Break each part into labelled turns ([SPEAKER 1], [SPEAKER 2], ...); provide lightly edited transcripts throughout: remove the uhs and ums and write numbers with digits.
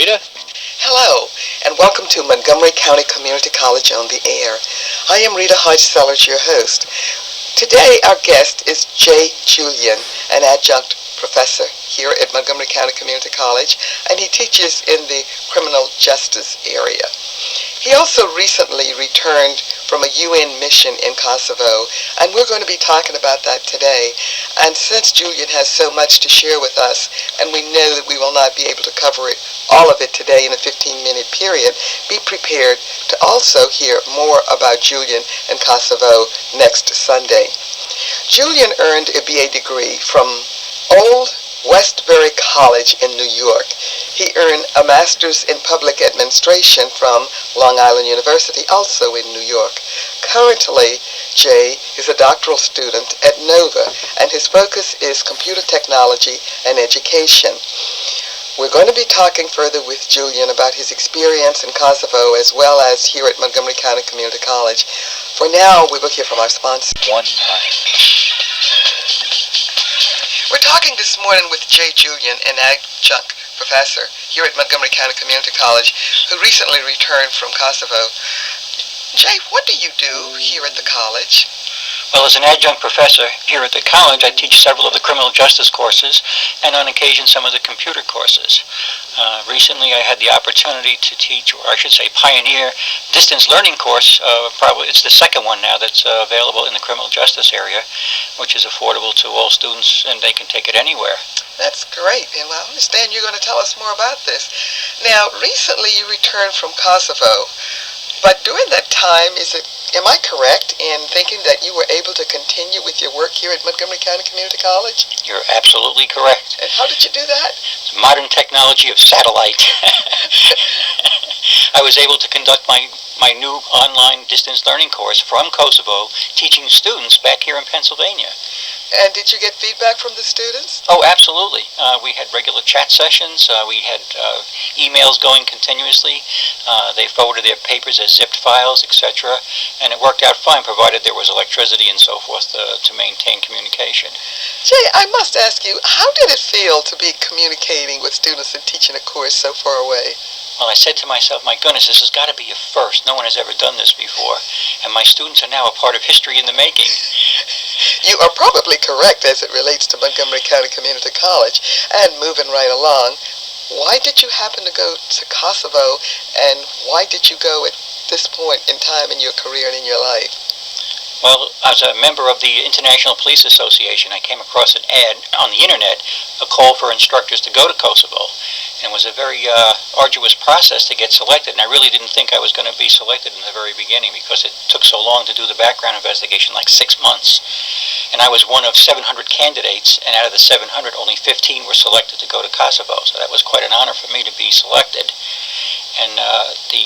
[SPEAKER 1] Rita.
[SPEAKER 2] Hello, and welcome to Montgomery County Community College on the Air. I am Rita Hodge-Sellers, your host. Today, our guest is Jay Julian, an adjunct professor here at Montgomery County Community College, and he teaches in the criminal justice area. He also recently returned from a UN mission in Kosovo, and we're going to be talking about that today. And since Julian has so much to share with us, and we know that we will not be able to cover all of it today in a 15-minute period, be prepared to also hear more about Julian and Kosovo next Sunday. Julian earned a BA degree from Old Westbury College in New York. He earned a master's in public administration from Long Island University, also in New York. Currently, Jay is a doctoral student at Nova, and his focus is computer technology and education. We're going to be talking further with Julian about his experience in Kosovo as well as here at Montgomery County Community College. For now, we will hear from our sponsor. We're talking this morning with Jay Julian, an adjunct professor here at Montgomery County Community College, who recently returned from Kosovo. Jay, what do you do here at the college?
[SPEAKER 3] Well, as an adjunct professor here at the college, I teach several of the criminal justice courses and on occasion some of the computer courses. Recently, I had the opportunity to teach, or I should say pioneer, distance learning course. Probably it's the second one now that's available in the criminal justice area, which is affordable to all students and they can take it anywhere.
[SPEAKER 2] That's great, and I understand you're going to tell us more about this. Now, recently you returned from Kosovo. But during that time, am I correct in thinking that you were able to continue with your work here at Montgomery County Community College?
[SPEAKER 3] You're absolutely correct.
[SPEAKER 2] And how did you do that?
[SPEAKER 3] Modern technology of satellite. I was able to conduct my new online distance learning course from Kosovo, teaching students back here in Pennsylvania.
[SPEAKER 2] And did you get feedback from the students?
[SPEAKER 3] Oh, absolutely. We had regular chat sessions. We had emails going continuously. They forwarded their papers as zipped files, etc. And it worked out fine, provided there was electricity and so forth to maintain communication.
[SPEAKER 2] Jay, I must ask you, how did it feel to be communicating with students and teaching a course so far away?
[SPEAKER 3] Well, I said to myself, my goodness, this has got to be a first. No one has ever done this before. And my students are now a part of history in the making.
[SPEAKER 2] You are probably correct as it relates to Montgomery County Community College. And moving right along, why did you happen to go to Kosovo, and why did you go at this point in time in your career and in your life?
[SPEAKER 3] Well, as a member of the International Police Association, I came across an ad on the internet, a call for instructors to go to Kosovo. And it was a very arduous process to get selected, and I really didn't think I was going to be selected in the very beginning because it took so long to do the background investigation, like 6 months. And I was one of 700 candidates, and out of the 700, only 15 were selected to go to Kosovo. So that was quite an honor for me to be selected. And the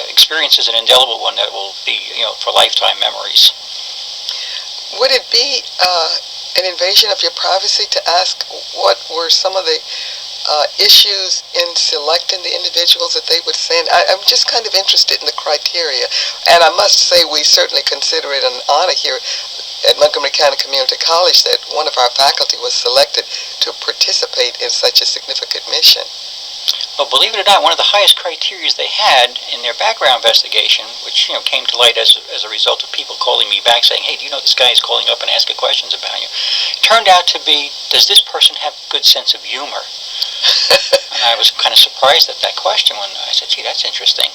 [SPEAKER 3] experience is an indelible one that will be, for lifetime memories.
[SPEAKER 2] Would it be an invasion of your privacy to ask what were some of the issues in selecting the individuals that they would send? I'm just kind of interested in the criteria, and I must say we certainly consider it an honor here at Montgomery County Community College that one of our faculty was selected to participate in such a significant mission.
[SPEAKER 3] Well, believe it or not, one of the highest criteria they had in their background investigation, which came to light as a result of people calling me back saying, "Hey, do you know this guy is calling up and asking questions about you?" turned out to be, does this person have a good sense of humor? And I was kind of surprised at that question when I said, "Gee, that's interesting."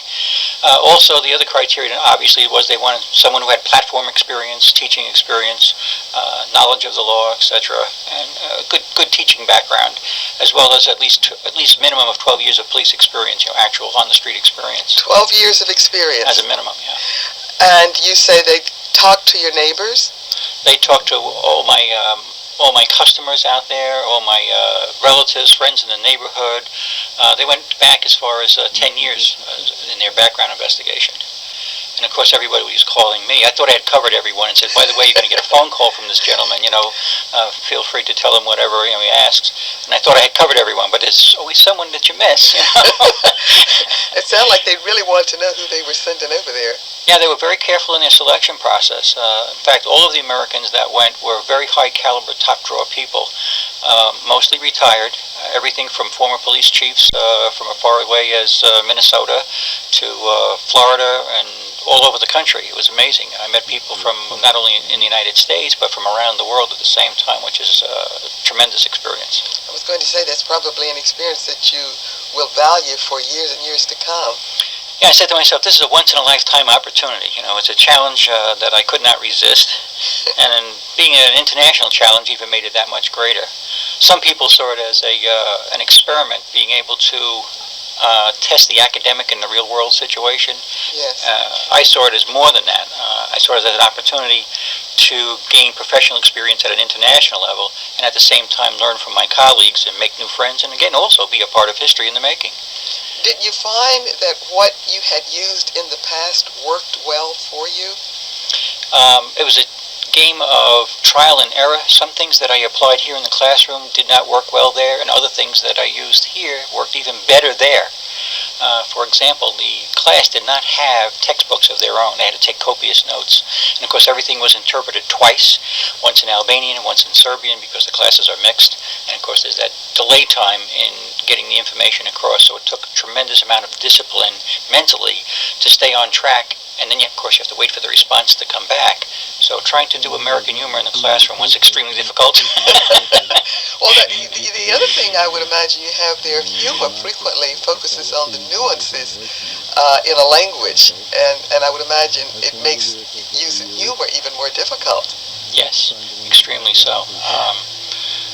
[SPEAKER 3] Also, the other criterion, obviously, was they wanted someone who had platform experience, teaching experience, knowledge of the law, etc., and good teaching background, as well as at least minimum of 12 years of police experience, actual on-the-street experience.
[SPEAKER 2] 12 years of experience?
[SPEAKER 3] As a minimum, yeah.
[SPEAKER 2] And you say they talk to your neighbors?
[SPEAKER 3] They talk to all my customers out there, all my relatives, friends in the neighborhood. They went back as far as 10 years in their background investigation. And of course, everybody was calling me. I thought I had covered everyone and said, "By the way, you're going to get a phone call from this gentleman, feel free to tell him whatever he asks." And I thought I had covered everyone, but there's always someone that you miss,
[SPEAKER 2] It sounded like they really wanted to know who they were sending over there.
[SPEAKER 3] Yeah, they were very careful in their selection process. In fact, all of the Americans that went were very high caliber, top drawer people, mostly retired. everything from former police chiefs from as far away as Minnesota to Florida and all over the country. It was amazing. I met people from not only in the United States, but from around the world at the same time, which is a tremendous experience.
[SPEAKER 2] I was going to say that's probably an experience that you will value for years and years to come.
[SPEAKER 3] Yeah, I said to myself, this is a once-in-a-lifetime opportunity. You know, it's a challenge that I could not resist, and being an international challenge even made it that much greater. Some people saw it as an experiment, being able to test the academic in the real-world situation.
[SPEAKER 2] Yes.
[SPEAKER 3] I saw it as more than that. I saw it as an opportunity to gain professional experience at an international level, and at the same time learn from my colleagues and make new friends, and again also be a part of history in the making.
[SPEAKER 2] Did you find that what you had used in the past worked well for you?
[SPEAKER 3] It was a game of trial and error. Some things that I applied here in the classroom did not work well there, and other things that I used here worked even better there. For example, the class did not have textbooks of their own. They had to take copious notes. And of course, everything was interpreted twice, once in Albanian and once in Serbian, because the classes are mixed. And of course, there's that delay time in getting the information across, so it took a tremendous amount of discipline mentally to stay on track. And then, of course, you have to wait for the response to come back. So trying to do American humor in the classroom was extremely difficult.
[SPEAKER 2] Well, the other thing I would imagine you have there, humor frequently focuses on the nuances in a language. And I would imagine it makes using humor even more difficult.
[SPEAKER 3] Yes, extremely so.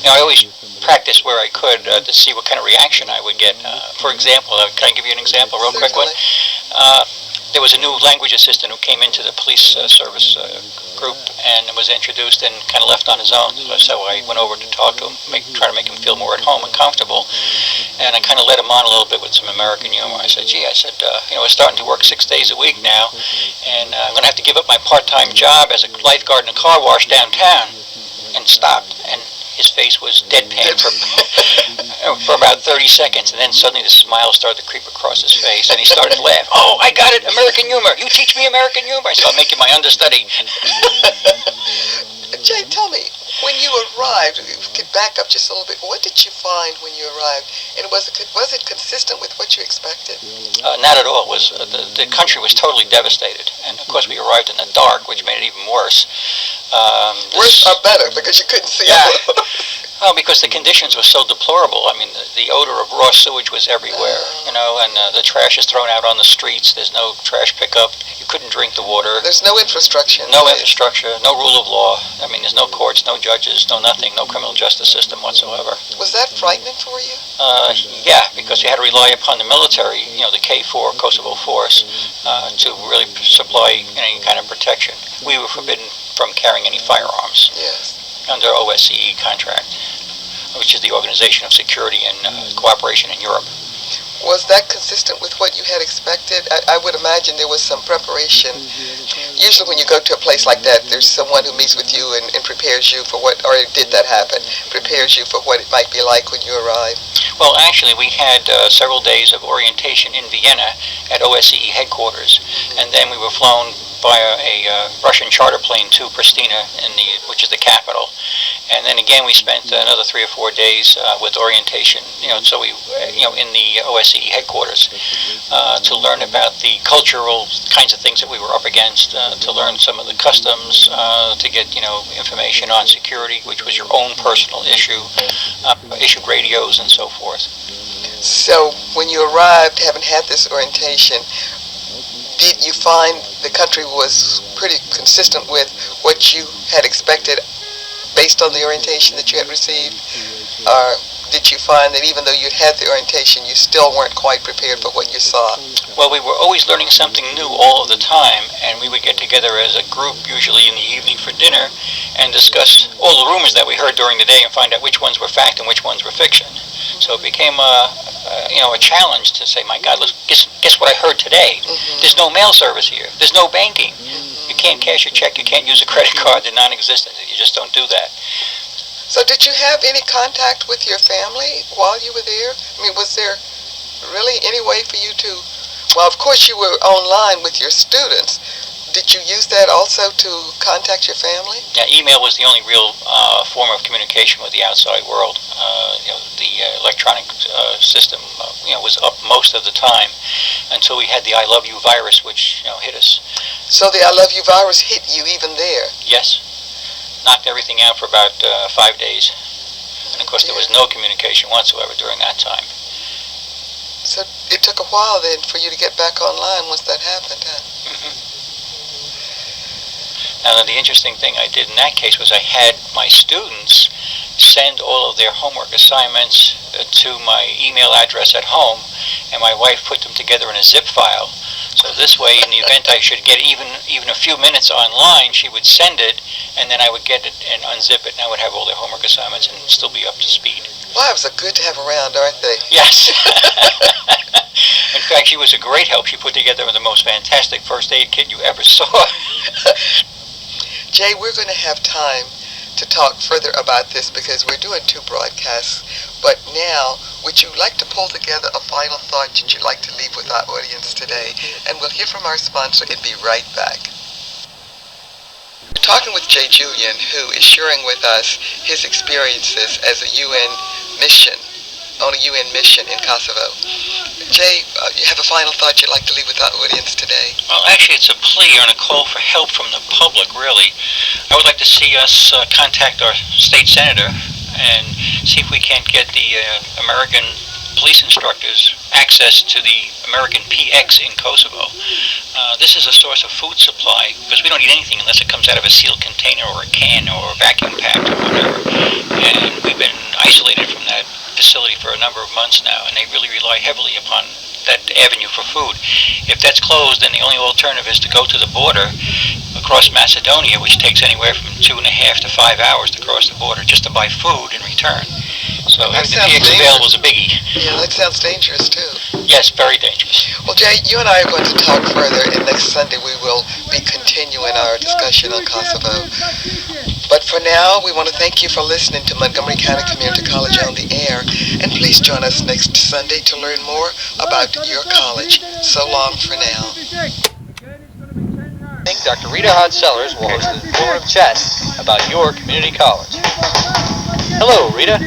[SPEAKER 3] I always practiced where I could to see what kind of reaction I would get. For example, can I give you an example, real quick one? There was a new language assistant who came into the police service group and was introduced and kind of left on his own. So I went over to talk to him, try to make him feel more at home and comfortable. And I kind of led him on a little bit with some American humor. I said, we're starting to work 6 days a week now, and I'm going to have to give up my part-time job as a lifeguard in a car wash downtown. And stopped. And his face was deadpan for about 30 seconds, and then suddenly the smile started to creep across his face, and he started to laugh. Oh, I got it, American humor. You teach me American humor. So I'll make you my understudy.
[SPEAKER 2] Jay, tell me, when you arrived, if you could back up just a little bit, what did you find when you arrived? And was it consistent with what you expected?
[SPEAKER 3] Not at all. The country was totally devastated. And of course we arrived in the dark, which made it even worse.
[SPEAKER 2] Worse or better, because you couldn't see it.
[SPEAKER 3] Well, because the conditions were so deplorable. I mean, the odor of raw sewage was everywhere, and the trash is thrown out on the streets. There's no trash pickup. You couldn't drink the water.
[SPEAKER 2] There's no infrastructure.
[SPEAKER 3] No infrastructure, no rule of law. I mean, there's no courts, no judges, no nothing, no criminal justice system whatsoever.
[SPEAKER 2] Was that frightening for you?
[SPEAKER 3] Yeah, because you had to rely upon the military, the K4, Kosovo Force, to really supply any kind of protection. We were forbidden from carrying any firearms.
[SPEAKER 2] Yes.
[SPEAKER 3] Under OSCE contract, which is the Organization of Security and Cooperation in Europe.
[SPEAKER 2] Was that consistent with what you had expected? I would imagine there was some preparation. Usually when you go to a place like that, there's someone who meets with you and prepares you for what, or did that happen, prepares you for what it might be like when you arrive?
[SPEAKER 3] Well, actually, we had several days of orientation in Vienna at OSCE headquarters, and then we were flown via a Russian charter plane to Pristina, which is the capital. And then again, we spent another 3 or 4 days with orientation, so we, in the OSCE headquarters, to learn about the cultural kinds of things that we were up against, to learn some of the customs, to get, information on security, which was your own personal issue, issued radios and so forth.
[SPEAKER 2] So when you arrived, having had this orientation, did you find the country was pretty consistent with what you had expected based on the orientation that you had received? Or did you find that even though you'd had the orientation, you still weren't quite prepared for what you saw?
[SPEAKER 3] Well, we were always learning something new all of the time, and we would get together as a group, usually in the evening for dinner, and discuss all the rumors that we heard during the day and find out which ones were fact and which ones were fiction. So it became a challenge to say, my God, guess what I heard today? Mm-hmm. There's no mail service here. There's no banking. Mm-hmm. You can't cash your check. You can't use a credit card. They're non-existent. You just don't do that.
[SPEAKER 2] So did you have any contact with your family while you were there? I mean, was there really any way for you to, well, of course you were online with your students. Did you use that also to contact your family?
[SPEAKER 3] Yeah, email was the only real form of communication with the outside world. the electronic system was up most of the time until we had the I Love You virus, which hit us.
[SPEAKER 2] So the I Love You virus hit you even there?
[SPEAKER 3] Yes. Knocked everything out for about 5 days. And of course there was no communication whatsoever during that time.
[SPEAKER 2] So it took a while then for you to get back online once that happened, huh?
[SPEAKER 3] Mm-hmm. Now the interesting thing I did in that case was I had my students send all of their homework assignments to my email address at home, and my wife put them together in a zip file. So this way, in the event I should get even a few minutes online, she would send it, and then I would get it and unzip it, and I would have all their homework assignments and still be up to speed.
[SPEAKER 2] Wives are good to have around, aren't they?
[SPEAKER 3] Yes. In fact, she was a great help. She put together the most fantastic first aid kit you ever saw.
[SPEAKER 2] Jay, we're going to have time to talk further about this because we're doing 2 broadcasts. But now, would you like to pull together a final thought that you'd like to leave with our audience today? And we'll hear from our sponsor and be right back. We're talking with Jay Julian, who is sharing with us his experiences as a UN mission, on a UN mission in Kosovo. Jay, you have a final thought you'd like to leave with our audience today?
[SPEAKER 3] Well, actually, it's a plea and a call for help from the public, really. I would like to see us contact our state senator and see if we can't get the American police instructors access to the American PX in Kosovo. This is a source of food supply because we don't eat anything unless it comes out of a sealed container or a can or a vacuum packed or whatever. And we've been isolated from that facility for a number of months now, and they really rely heavily upon that avenue for food. If that's closed, then the only alternative is to go to the border across Macedonia, which takes anywhere from 2.5 to 5 hours to cross the border just to buy food in return. So having the PX available is a biggie.
[SPEAKER 2] Yeah, that sounds dangerous too.
[SPEAKER 3] Yes, very dangerous.
[SPEAKER 2] Well, Jay, you and I are going to talk further, and next Sunday we will be continuing our discussion on Kosovo. But for now, we want to thank you for listening to Montgomery County Community College on the Air, and please join us next Sunday to learn more about your college. So long for now.
[SPEAKER 1] I think Dr. Rita Hodge-Sellers will host an informative chat about your community college. Hello, Rita.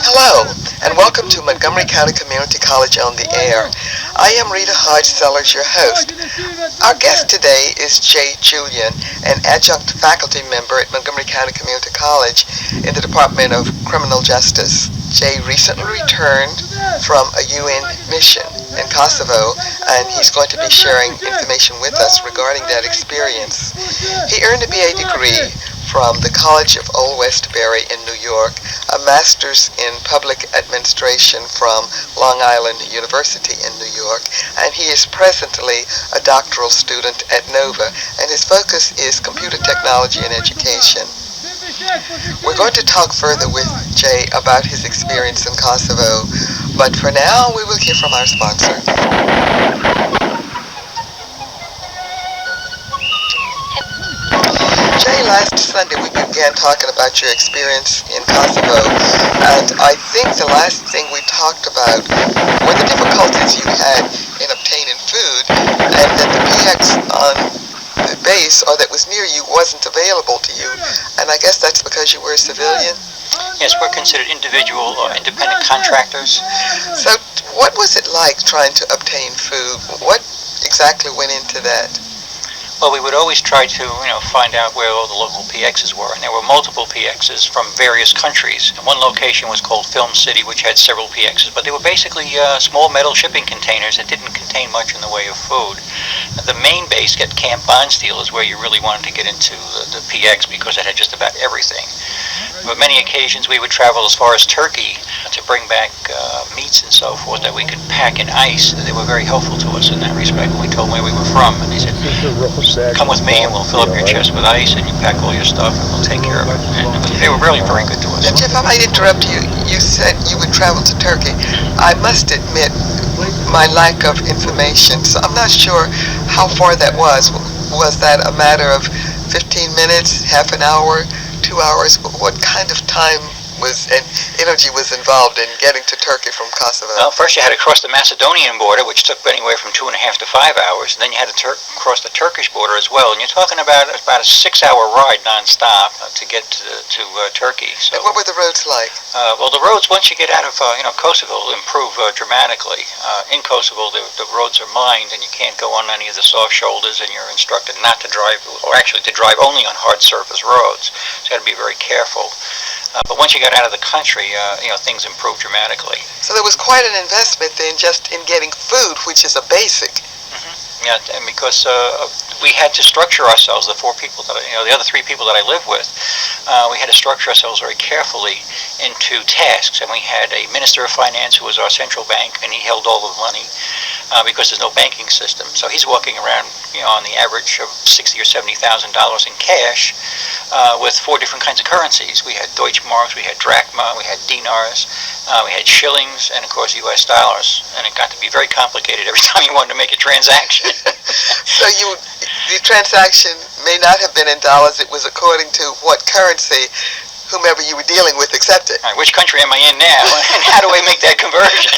[SPEAKER 2] Hello, and welcome to Montgomery County Community College on the Air. I am Rita Hodge-Sellers, your host. Our guest today is Jay Julian, an adjunct faculty member at Montgomery County Community College in the Department of Criminal Justice. Jay recently returned from a UN mission in Kosovo, and he's going to be sharing information with us regarding that experience. He earned a BA degree from the College of Old Westbury in New York, a master's in public administration from Long Island University in New York, and he is presently a doctoral student at Nova, and his focus is computer technology and education. We're going to talk further with Jay about his experience in Kosovo, but for now we will hear from our sponsor. Jay, last Sunday we began talking about your experience in Kosovo, and I think the last thing we talked about were the difficulties you had in obtaining food, and that the PX on the base, or that was near you, wasn't available to you, and I guess that's because you were a civilian?
[SPEAKER 3] Yes, we're considered individual or independent contractors.
[SPEAKER 2] So what was it like trying to obtain food? What exactly went into that?
[SPEAKER 3] Well, we would always try to, find out where all the local PXs were, and there were multiple PXs from various countries. And one location was called Film City, which had several PXs, but they were basically small metal shipping containers that didn't contain much in the way of food. The main base at Camp Bonsteel is where you really wanted to get into the PX because it had just about everything. But many occasions we would travel as far as Turkey to bring back meats and so forth that we could pack in ice. They were very helpful to us in that respect when we told them where we were from, and they said, come with me and we'll fill up your chest with ice and you pack all your stuff and we'll take care of it. And they were really very good to us.
[SPEAKER 2] Now, Jeff, I might interrupt you. You said you would travel to Turkey. I must admit my lack of information, so I'm not sure how far that was. Was that a matter of 15 minutes, half an hour, 2 hours? What kind of time energy was involved in getting to Turkey from Kosovo?
[SPEAKER 3] Well, first you had to cross the Macedonian border, which took anywhere from 2.5 to 5 hours. And then you had to cross the Turkish border as well. And you're talking about a 6-hour ride nonstop to get to Turkey. So,
[SPEAKER 2] and what were the roads like?
[SPEAKER 3] Well, the roads, once you get out of Kosovo, improve dramatically. In Kosovo, the roads are mined, and you can't go on any of the soft shoulders, and you're instructed not to drive, or actually to drive only on hard surface roads. So you got to be very careful. But once you got out of the country, things improved dramatically.
[SPEAKER 2] So there was quite an investment then just in getting food, which is a basic.
[SPEAKER 3] Yeah, and because we had to structure ourselves, the other 3 people that I live with, we had to structure ourselves very carefully into tasks. And we had a Minister of Finance who was our central bank, and he held all the money because there's no banking system. So he's walking around, on the average of $60,000 or $70,000 in cash with 4 different kinds of currencies. We had Deutschmarks, we had drachma, we had dinars, we had shillings, and of course US dollars. And it got to be very complicated every time you wanted to make a transaction.
[SPEAKER 2] So the transaction may not have been in dollars. It was according to what currency whomever you were dealing with accepted.
[SPEAKER 3] Right, which country am I in now, and how do I make that conversion?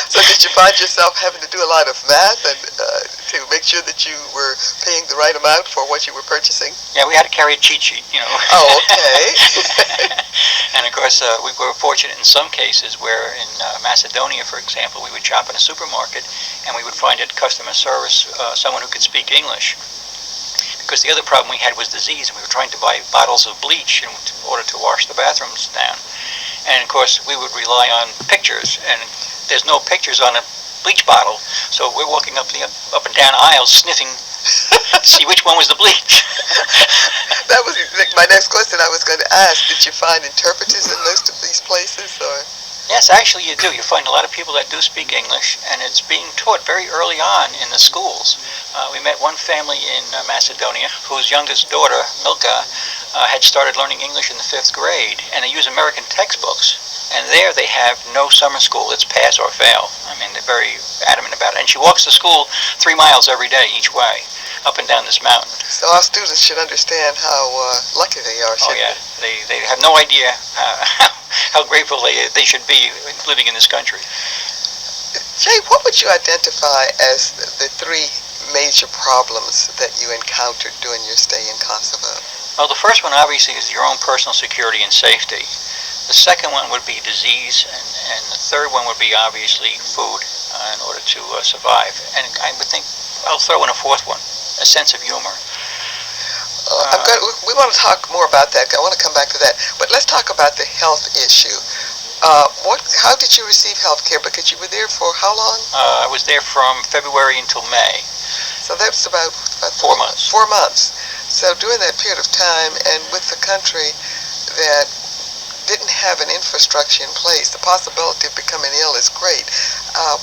[SPEAKER 2] So did you find yourself having to do a lot of math and to make sure that you were paying the right amount for what you were purchasing?
[SPEAKER 3] Yeah, we had to carry a cheat sheet,
[SPEAKER 2] Oh, okay.
[SPEAKER 3] And of course, we were fortunate in some cases where in Macedonia, for example, we would shop in a supermarket and we would find at customer service someone who could speak English. Because the other problem we had was disease, and we were trying to buy bottles of bleach in order to wash the bathrooms down. And of course, we would rely on pictures, and there's no pictures on a bleach bottle, so we're walking up and down aisles sniffing to see which one was the bleach.
[SPEAKER 2] That was my next question I was going to ask. Did you find interpreters in most of these places, or?
[SPEAKER 3] Yes, actually you do. You find a lot of people that do speak English, and it's being taught very early on in the schools. We met one family in Macedonia whose youngest daughter, Milka, had started learning English in the 5th grade, and they use American textbooks. And there they have no summer school. It's pass or fail. I mean, they're very adamant about it. And she walks to school 3 miles every day each way, up and down this mountain.
[SPEAKER 2] So our students should understand how lucky they are.
[SPEAKER 3] Oh yeah, they have no idea how grateful they should be living in this country.
[SPEAKER 2] Jay, what would you identify as the 3 major problems that you encountered during your stay in Kosovo?
[SPEAKER 3] Well, the first one obviously is your own personal security and safety. The second one would be disease, and the third one would be obviously food in order to survive. And I would think I'll throw in a fourth one, a sense of humor.
[SPEAKER 2] We want to talk more about that. I want to come back to that. But let's talk about the health issue. How did you receive health care? Because you were there for how long?
[SPEAKER 3] I was there from February until May.
[SPEAKER 2] So that's about
[SPEAKER 3] 4 months.
[SPEAKER 2] 4 months. So during that period of time, and with the country that didn't have an infrastructure in place, the possibility of becoming ill is great.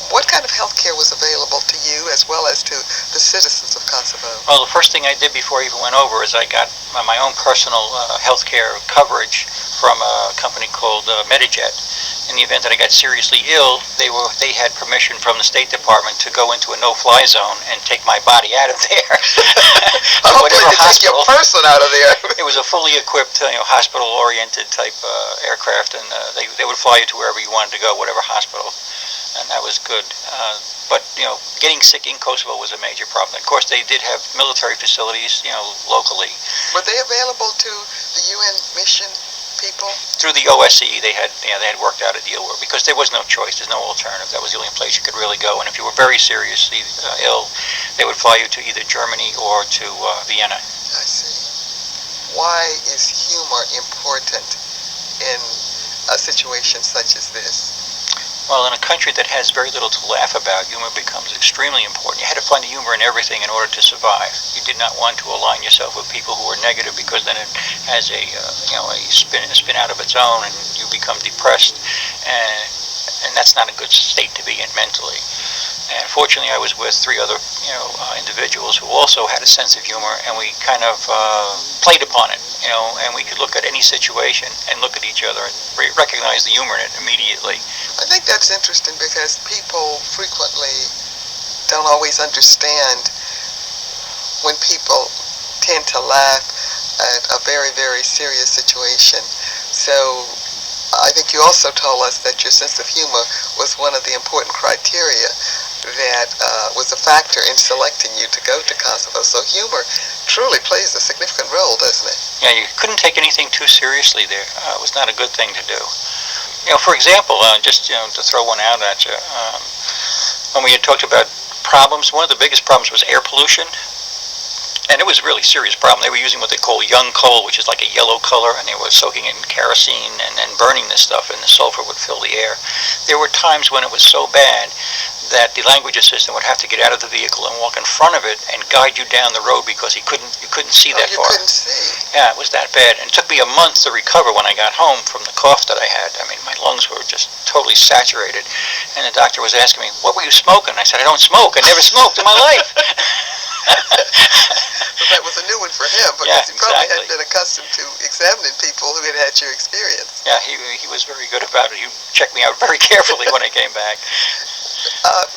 [SPEAKER 2] What kind of health care was available to you as well as to the citizens of Kosovo?
[SPEAKER 3] Well, the first thing I did before I even went over is I got my own personal health care coverage from a company called Medijet. In the event that I got seriously ill, they had permission from the State Department to go into a no-fly zone and take my body out of there.
[SPEAKER 2] Hopefully to take your person out of there.
[SPEAKER 3] It was a fully equipped, hospital-oriented type aircraft, and they would fly you to wherever you wanted to go, whatever hospital, and that was good. But getting sick in Kosovo was a major problem. Of course, they did have military facilities, locally.
[SPEAKER 2] Were they available to the UN mission people?
[SPEAKER 3] Through the OSCE, they had worked out a deal because there was no choice. There's no alternative. That was the only place you could really go. And if you were very seriously ill, they would fly you to either Germany or to Vienna.
[SPEAKER 2] I see. Why is humor important in a situation such as this?
[SPEAKER 3] Well, in a country that has very little to laugh about, humor becomes extremely important. You had to find the humor in everything in order to survive. You did not want to align yourself with people who were negative, because then it has a spin out of its own, and you become depressed, and that's not a good state to be in mentally. And fortunately, I was with 3 other individuals who also had a sense of humor, and we kind of played upon it, and we could look at any situation and look at each other and recognize the humor in it immediately.
[SPEAKER 2] I think that's interesting because people frequently don't always understand when people tend to laugh at a very, very serious situation. So I think you also told us that your sense of humor was one of the important criteria that was a factor in selecting you to go to Kosovo. So humor truly plays a significant role, doesn't it?
[SPEAKER 3] Yeah, you couldn't take anything too seriously there. It was not a good thing to do. For example, just to throw one out at you, when we had talked about problems, one of the biggest problems was air pollution. And it was a really serious problem. They were using what they call young coal, which is like a yellow color, and they were soaking in kerosene and burning this stuff, and the sulfur would fill the air. There were times when it was so bad that the language assistant would have to get out of the vehicle and walk in front of it and guide you down the road because you couldn't see that far.
[SPEAKER 2] You couldn't see.
[SPEAKER 3] Yeah, it was that bad. And it took me a month to recover when I got home from the cough that I had. I mean, my lungs were just totally saturated. And the doctor was asking me, "What were you smoking?" I said, "I don't smoke. I never smoked in my life."
[SPEAKER 2] Well, that was a new one for him because he probably hadn't been accustomed to examining people who had had your experience.
[SPEAKER 3] Yeah, he was very good about it. He checked me out very carefully when I came back.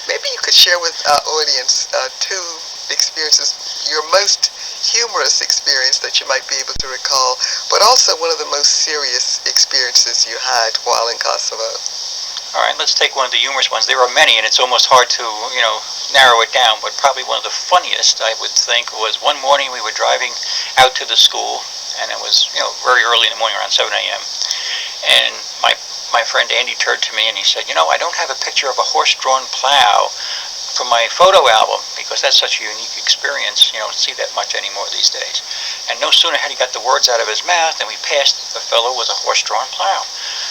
[SPEAKER 2] Maybe you could share with our audience two experiences, your most humorous experience that you might be able to recall, but also one of the most serious experiences you had while in Kosovo.
[SPEAKER 3] All right, let's take one of the humorous ones. There are many, and it's almost hard to, narrow it down, but probably one of the funniest, I would think, was one morning we were driving out to the school, and it was, very early in the morning, around 7 a.m., and my friend Andy turned to me and he said, "I don't have a picture of a horse-drawn plow from my photo album, because that's such a unique experience. You don't see that much anymore these days." And no sooner had he got the words out of his mouth than we passed the fellow with a horse-drawn plow.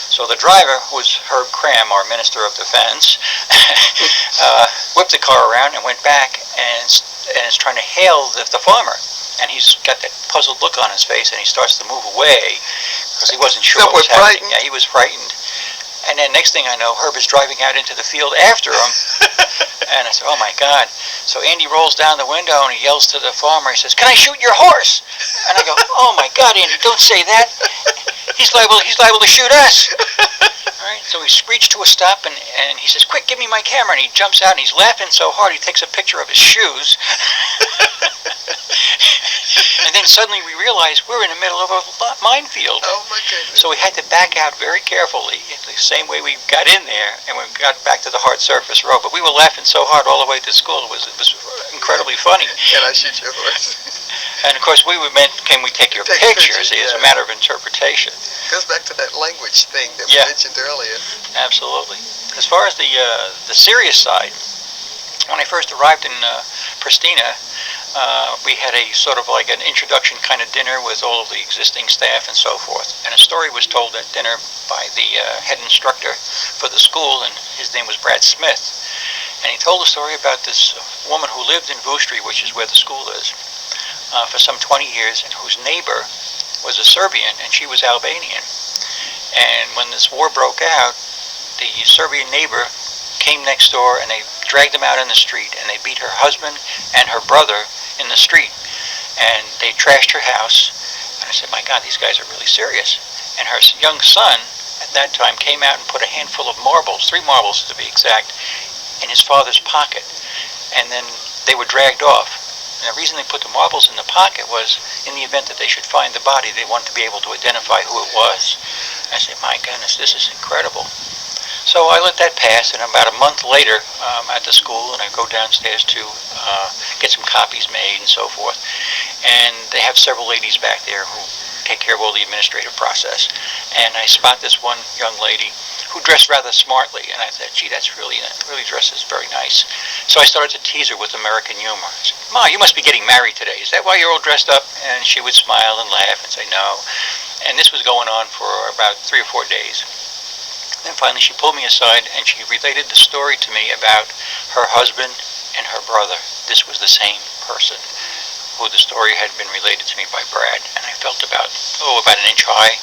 [SPEAKER 3] So the driver, who was Herb Cram, our Minister of Defense, whipped the car around and went back and is trying to hail the farmer. And he's got that puzzled look on his face, and he starts to move away because he wasn't sure what was happening. Yeah, he was frightened. And then next thing I know, Herb is driving out into the field after him. And I said, "Oh my God." So Andy rolls down the window and he yells to the farmer. He says, "Can I shoot your horse?" And I go, "Oh my God, Andy, don't say that. He's liable to shoot us." All right, so we screech to a stop and he says, "Quick, give me my camera." And he jumps out and he's laughing so hard he takes a picture of his shoes. And then suddenly we realize we're in the middle of a minefield.
[SPEAKER 2] Oh my goodness.
[SPEAKER 3] So we had to back out very carefully, the same way we got in there, and we got back to the hard surface road. But we were laughing so hard all the way to school. It was incredibly funny.
[SPEAKER 2] Can I shoot your horse?
[SPEAKER 3] And of course can we take your pictures? It's a matter of interpretation.
[SPEAKER 2] It goes back to that language thing that we mentioned earlier.
[SPEAKER 3] Absolutely. As far as the serious side, when I first arrived in Pristina, we had a sort of like an introduction kind of dinner with all of the existing staff and so forth. And a story was told at dinner by the head instructor for the school, and his name was Brad Smith. And he told a story about this woman who lived in Vustri, which is where the school is, for some 20 years, and whose neighbor was a Serbian and she was Albanian. And when this war broke out, the Serbian neighbor came next door and they dragged them out in the street and they beat her husband and her brother in the street, and they trashed her house. And I said, "My God, these guys are really serious." And her young son at that time came out and put a handful of marbles, 3 marbles to be exact, in his father's pocket, and then they were dragged off. And the reason they put the marbles in the pocket was in the event that they should find the body, they wanted to be able to identify who it was. I said, "My goodness, this is incredible." So I let that pass, and about a month later, I'm at the school, and I go downstairs to get some copies made and so forth. And they have several ladies back there who take care of all the administrative process. And I spot this one young lady who dressed rather smartly, and I thought, "Gee, that's really dresses very nice." So I started to tease her with American humor. I said, "Ma, you must be getting married today. Is that why you're all dressed up?" And she would smile and laugh and say, "No." And this was going on for about 3 or 4 days. Then finally she pulled me aside and she related the story to me about her husband and her brother. This was the same person who the story had been related to me by Brad. And I felt about an inch high.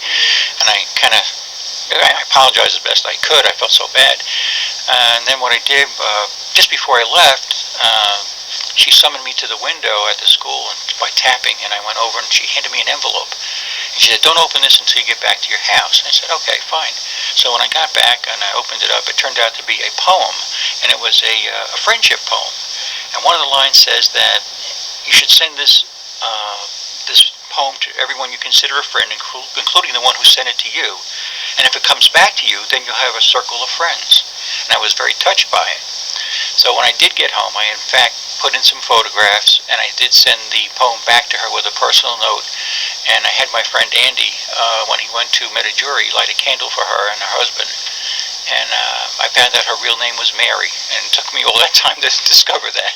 [SPEAKER 3] And I apologized as best I could. I felt so bad. And then what I did, just before I left, she summoned me to the window at the school by tapping, and I went over and she handed me an envelope. And she said, "Don't open this until you get back to your house." And I said, "Okay, fine." So when I got back and I opened it up, it turned out to be a poem, and it was a friendship poem. And one of the lines says that you should send this poem to everyone you consider a friend, including the one who sent it to you. And if it comes back to you, then you'll have a circle of friends. And I was very touched by it. So when I did get home, I in fact put in some photographs, and I did send the poem back to her with a personal note. And I had my friend Andy, when he went to Medjugorje, light a candle for her and her husband. And I found out her real name was Mary, and it took me all that time to discover that.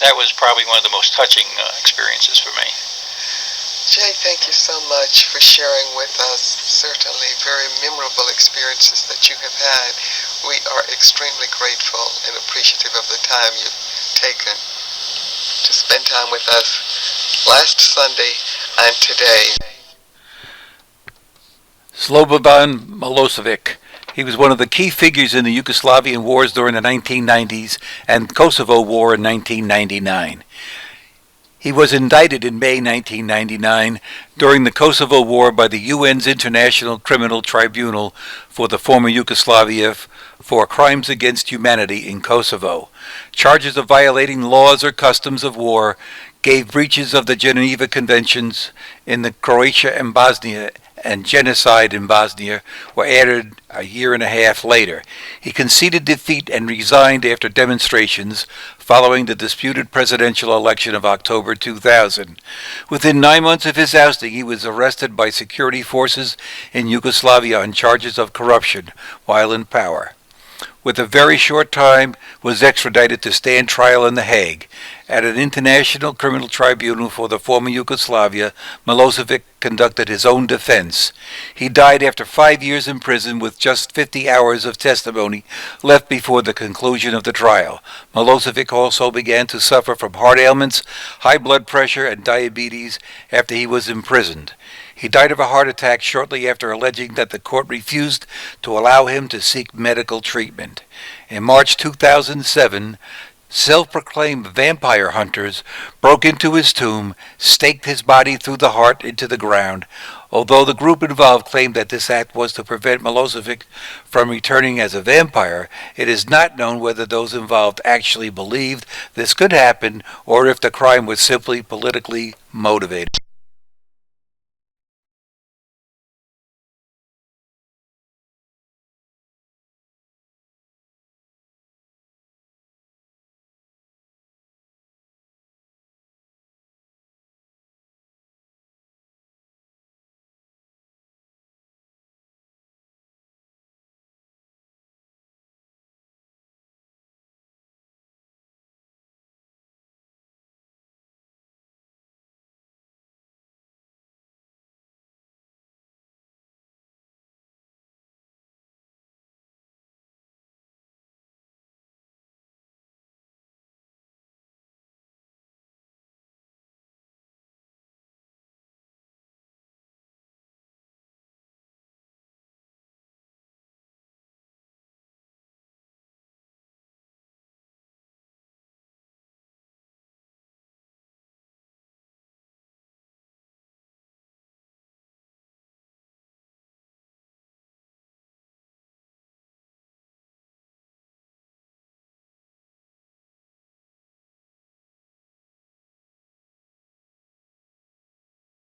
[SPEAKER 3] That was probably one of the most touching experiences for me.
[SPEAKER 2] Jay, thank you so much for sharing with us certainly very memorable experiences that you have had. We are extremely grateful and appreciative of the time you've taken to spend time with us last Sunday and today.
[SPEAKER 4] Slobodan Milosevic. He was one of the key figures in the Yugoslavian wars during the 1990s and Kosovo War in 1999. He was indicted in May 1999 during the Kosovo War by the UN's International Criminal Tribunal for the former Yugoslavia for crimes against humanity in Kosovo. Charges of violating laws or customs of war, gave breaches of the Geneva Conventions in the Croatia and Bosnia, and genocide in Bosnia were added a year and a half later. He conceded defeat and resigned after demonstrations following the disputed presidential election of October 2000. Within 9 months of his ousting, he was arrested by security forces in Yugoslavia on charges of corruption while in power. With a very short time, was extradited to stand trial in The Hague. At an international criminal tribunal for the former Yugoslavia, Milosevic conducted his own defense. He died after 5 years in prison with just 50 hours of testimony left before the conclusion of the trial. Milosevic also began to suffer from heart ailments, high blood pressure, and diabetes after he was imprisoned. He died of a heart attack shortly after alleging that the court refused to allow him to seek medical treatment. In March 2007, self-proclaimed vampire hunters broke into his tomb, staked his body through the heart into the ground. Although the group involved claimed that this act was to prevent Milosevic from returning as a vampire, it is not known whether those involved actually believed this could happen or if the crime was simply politically motivated.